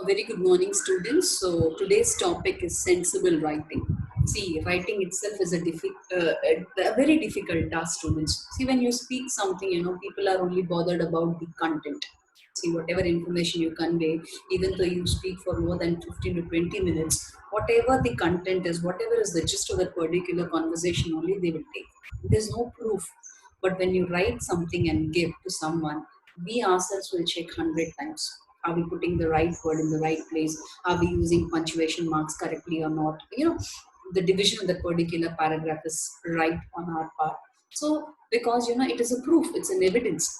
A very good morning, students. So today's topic is sensible writing. See, writing itself is a very difficult task, students. See, when you speak something, people are only bothered about the content. See, whatever information you convey, even though you speak for more than 15 to 20 minutes, whatever the content is, whatever is the gist of that particular conversation, only they will take. There's no proof. But when you write something and give to someone, we ourselves will check 100 times. Are we putting the right word in the right place? Are we using punctuation marks correctly or not? The division of that particular paragraph is right on our part. So, because it is a proof, it's an evidence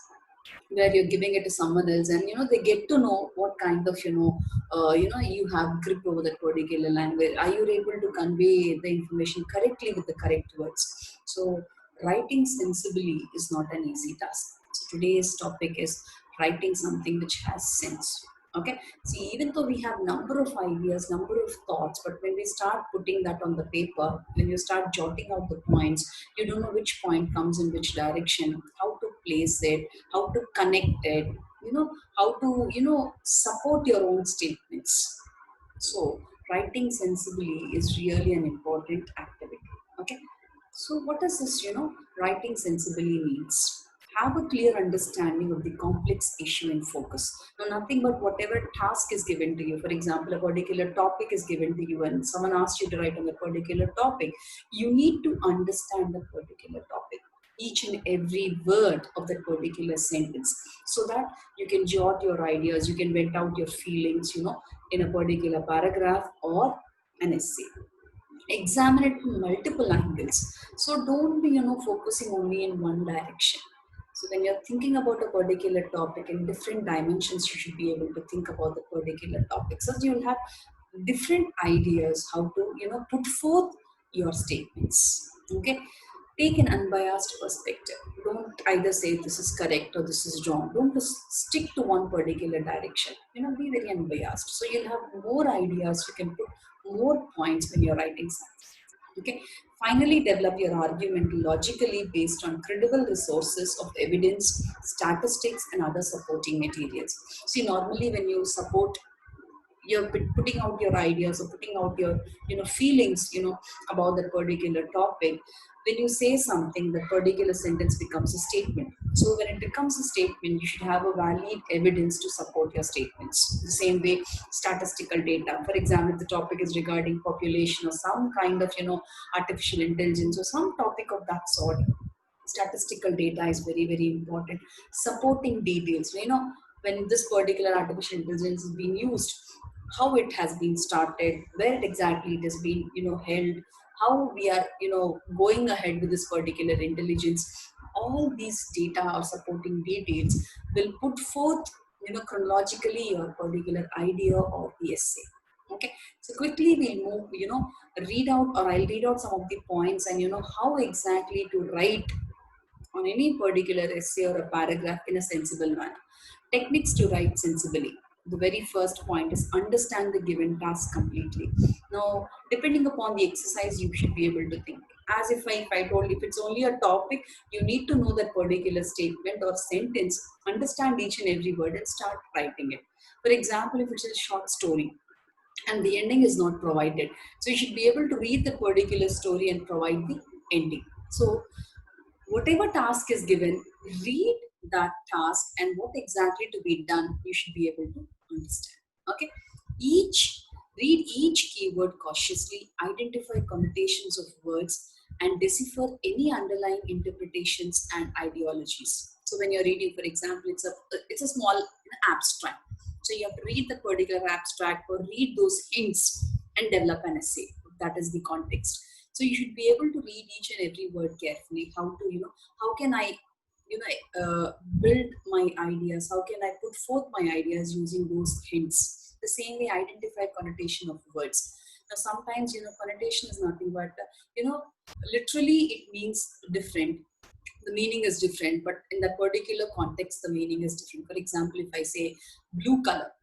where you're giving it to someone else, and they get to know what kind of you have grip over that particular language. Are you able to convey the information correctly with the correct words? So writing sensibly is not an easy task. So today's topic is writing something which has sense. Okay, see, even though we have number of ideas, number of thoughts, but when we start putting that on the paper, when you start jotting out the points, you don't know which point comes in which direction, how to place it, how to connect it, how to support your own statements. So writing sensibly is really an important activity. Okay, so what does this writing sensibly means? Have a clear understanding of the complex issue in focus. Now, nothing but whatever task is given to you. For example, a particular topic is given to you and someone asks you to write on a particular topic. You need to understand the particular topic, each and every word of that particular sentence, so that you can jot your ideas, you can vent out your feelings, in a particular paragraph or an essay. Examine it from multiple angles. So don't be, focusing only in one direction. So when you're thinking about a particular topic in different dimensions, you should be able to think about the particular topic. So you'll have different ideas how to, put forth your statements. Okay. Take an unbiased perspective. Don't either say this is correct or this is wrong. Don't just stick to one particular direction. Be very unbiased. So you'll have more ideas. You can put more points when you're writing something. Okay. Finally, develop your argument logically based on credible resources of evidence, statistics, and other supporting materials. See, normally when you support, you're putting out your ideas or putting out your feelings about that particular topic. When you say something, the particular sentence becomes a statement. So when it becomes a statement, you should have a valid evidence to support your statements. The same way, statistical data, for example, if the topic is regarding population or some kind of artificial intelligence or some topic of that sort, statistical data is very very important. Supporting details, when this particular artificial intelligence is being used, how it has been started, where exactly it has been held, how we are going ahead with this particular intelligence. All these data or supporting details will put forth chronologically your particular idea or the essay. Okay, so quickly we'll move, read out, or I'll read out some of the points and how exactly to write on any particular essay or a paragraph in a sensible manner. Techniques to write sensibly. The very first point is understand the given task completely. Now, depending upon the exercise, you should be able to think. As if I told, if it's only a topic, you need to know that particular statement or sentence, understand each and every word, and start writing it. For example, if it's a short story and the ending is not provided, so you should be able to read the particular story and provide the ending. So whatever task is given, read that task and what exactly to be done, you should be able to understand. Okay. Each Read each keyword cautiously, identify connotations of words, and decipher any underlying interpretations and ideologies. So when you're reading, for example, it's a small abstract. So you have to read the particular abstract or read those hints and develop an essay. That is the context. So you should be able to read each and every word carefully. How to, how can I, build my ideas? How can I put forth my ideas using those hints? The same way, identify connotation of words. Now, sometimes, connotation is nothing but, you know, literally it means different. The meaning is different, but in that particular context, the meaning is different. For example, if I say blue color,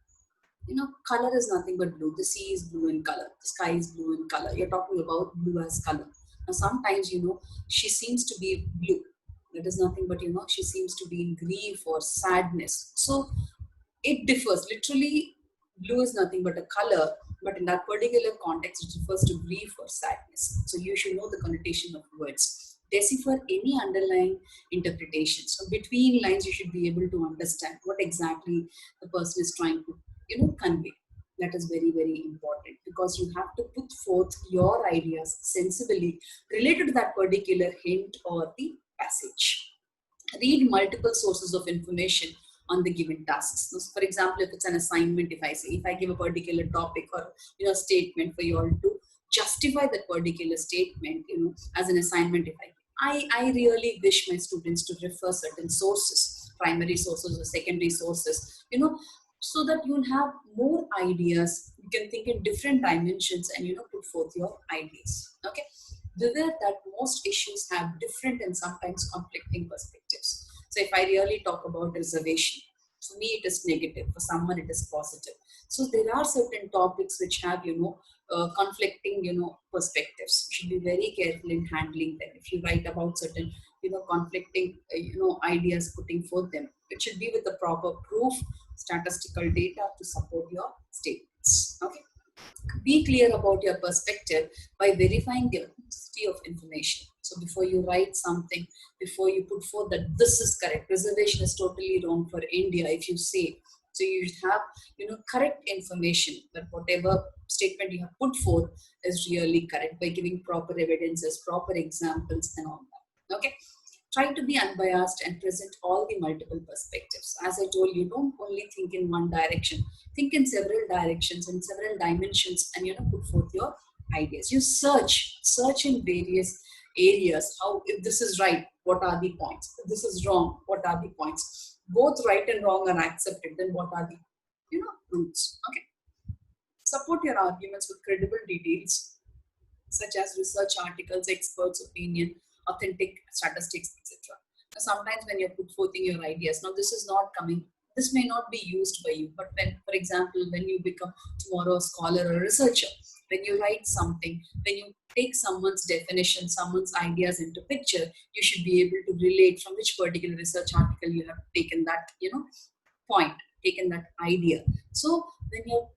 color is nothing but blue. The sea is blue in color. The sky is blue in color. You're talking about blue as color. Now, sometimes, she seems to be blue. That is nothing but, she seems to be in grief or sadness. So it differs. Literally, Blue is nothing but a color, but in that particular context, it refers to grief or sadness. So you should know the connotation of words. Decipher any underlying interpretation. So between lines, you should be able to understand what exactly the person is trying to, convey. That is very, very important, because you have to put forth your ideas sensibly related to that particular hint or the passage. Read multiple sources of information on the given tasks. So for example, if it's an assignment, if I give a particular topic or statement for you all to justify that particular statement, as an assignment, if I really wish my students to refer certain sources, primary sources or secondary sources, so that you'll have more ideas. You can think in different dimensions and put forth your ideas. Okay. Beware that most issues have different and sometimes conflicting perspectives. So if I really talk about reservation, for me it is negative, for someone it is positive. So there are certain topics which have, conflicting, perspectives. You should be very careful in handling them. If you write about certain, conflicting, ideas, putting forth them, it should be with the proper proof, statistical data to support your statements. Okay. Be clear about your perspective by verifying the authenticity of information. So before you write something, before you put forth that this is correct, reservation is totally wrong for India, if you say, so you have, correct information that whatever statement you have put forth is really correct by giving proper evidences, proper examples and all that. Okay. Try to be unbiased and present all the multiple perspectives. As I told you, don't only think in one direction. Think in several directions and several dimensions, and put forth your ideas. You search in various areas. How, if this is right, what are the points? If this is wrong, what are the points? Both right and wrong are accepted. Then what are the roots? Okay. Support your arguments with credible details such as research articles, experts' opinion, authentic statistics, etc. Sometimes when you're put forth in your ideas, now this is not coming, this may not be used by you, but when, for example, when you become tomorrow a scholar or a researcher, when you write something, when you take someone's definition, someone's ideas into picture, you should be able to relate from which particular research article you have taken that, point, taken that idea. So when you're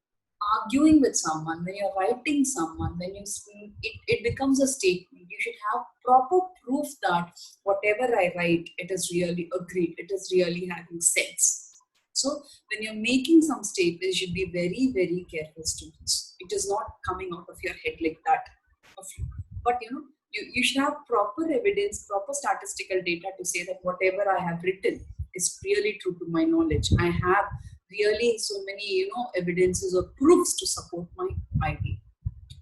arguing with someone, when you're writing someone, when you speak, it becomes a statement. You should have proper proof that whatever I write, it is really agreed, it is really having sense. So when you're making some statements, you should be very, very careful, students. It is not coming out of your head like that. But you should have proper evidence, proper statistical data to say that whatever I have written is really true to my knowledge. I have really so many evidences or proofs to support my idea.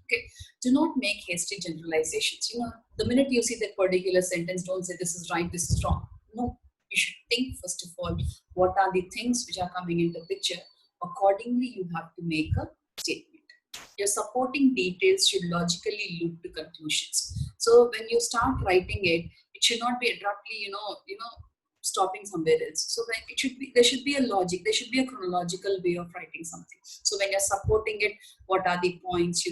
Okay. Do not make hasty generalizations. The minute you see that particular sentence, don't say this is right, this is wrong. No, you should think first of all, what are the things which are coming into picture. Accordingly, you have to make a statement. Your supporting details should logically lead to conclusions. So when you start writing it, it should not be abruptly, stopping somewhere else. So when there should be a logic, there should be a chronological way of writing something. So when you're supporting it, what are the points,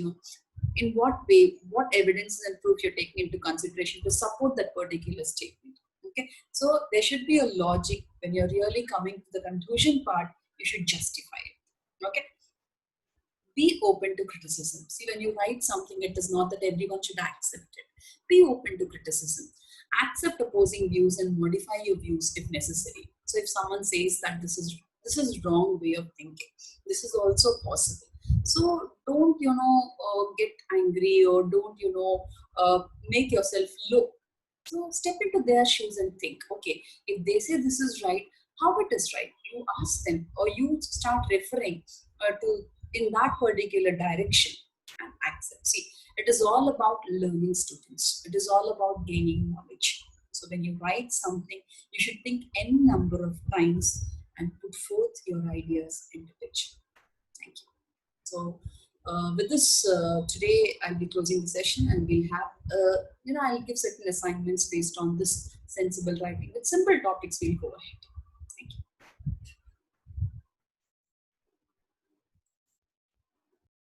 in what way, what evidences and proof you're taking into consideration to support that particular statement. Okay, so there should be a logic. When you're really coming to the conclusion part, you should justify it. Okay. Be open to criticism. See, when you write something, it is not that everyone should accept it. Be open to criticism. Accept opposing views and modify your views if necessary. So if someone says that this is wrong way of thinking, this is also possible. So don't get angry, or don't make yourself look. So step into their shoes and think, okay, if they say this is right, how it is right? You ask them, or you start referring to in that particular direction and accept. See, it is all about learning, students. It is all about gaining knowledge. So when you write something, you should think any number of times and put forth your ideas into picture. Thank you. So with this, today I'll be closing the session, and we'll have, I'll give certain assignments based on this sensible writing. With simple topics, we'll go ahead.